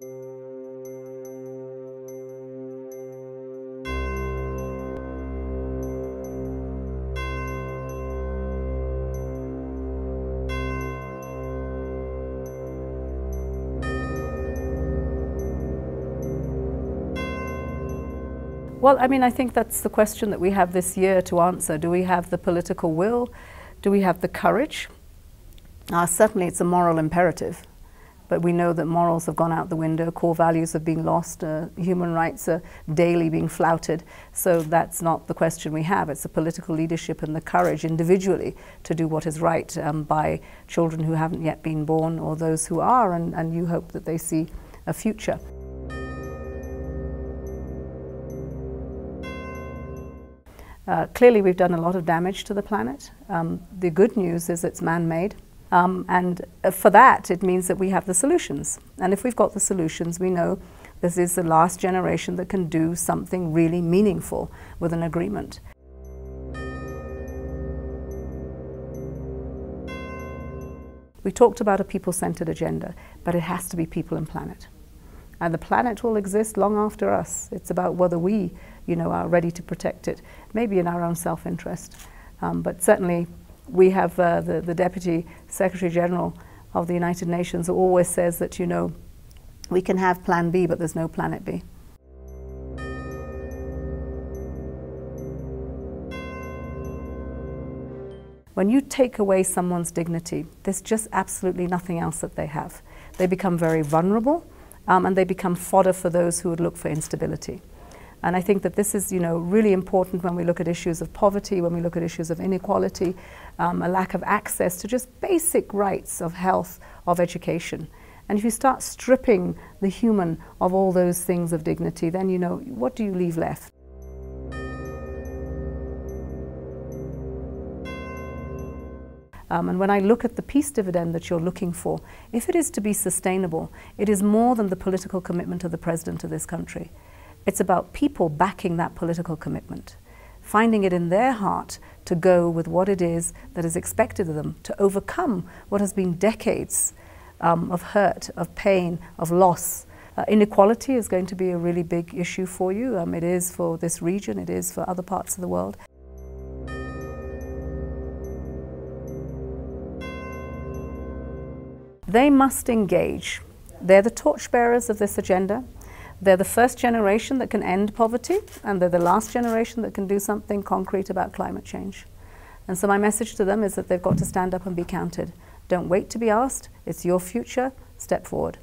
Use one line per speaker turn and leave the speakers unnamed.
Well, I mean, I think that's the question that we have this year to answer. Do we have the political will? Do we have the courage? Certainly it's a moral imperative, but we know that morals have gone out the window, core values have been lost, human rights are daily being flouted, so that's not the question we have. It's the political leadership and the courage individually to do what is right by children who haven't yet been born or those who are, and you hope that they see a future. Clearly we've done a lot of damage to the planet. The good news is it's man-made, and for that it means that we have the solutions. And if we've got the solutions, we know this is the last generation that can do something really meaningful with an agreement. We talked about a people-centered agenda, but it has to be people and planet. And the planet will exist long after us. It's about whether we, are ready to protect it, maybe in our own self-interest. But certainly we have the Deputy Secretary General of the United Nations who always says that, we can have Plan B, but there's no Planet B. When you take away someone's dignity, there's just absolutely nothing else that they have. They become very vulnerable. And they become fodder for those who would look for instability. And I think that this is, really important when we look at issues of poverty, when we look at issues of inequality, a lack of access to just basic rights of health, of education. And if you start stripping the human of all those things of dignity, then, what do you leave left? And when I look at the peace dividend that you're looking for, if it is to be sustainable, it is more than the political commitment of the president of this country. It's about people backing that political commitment, finding it in their heart to go with what it is that is expected of them, to overcome what has been decades of hurt, of pain, of loss. Inequality is going to be a really big issue for you. It is for this region, it is for other parts of the world. They must engage. They're the torchbearers of this agenda. They're the first generation that can end poverty, and they're the last generation that can do something concrete about climate change. And so my message to them is that they've got to stand up and be counted. Don't wait to be asked. It's your future. Step forward.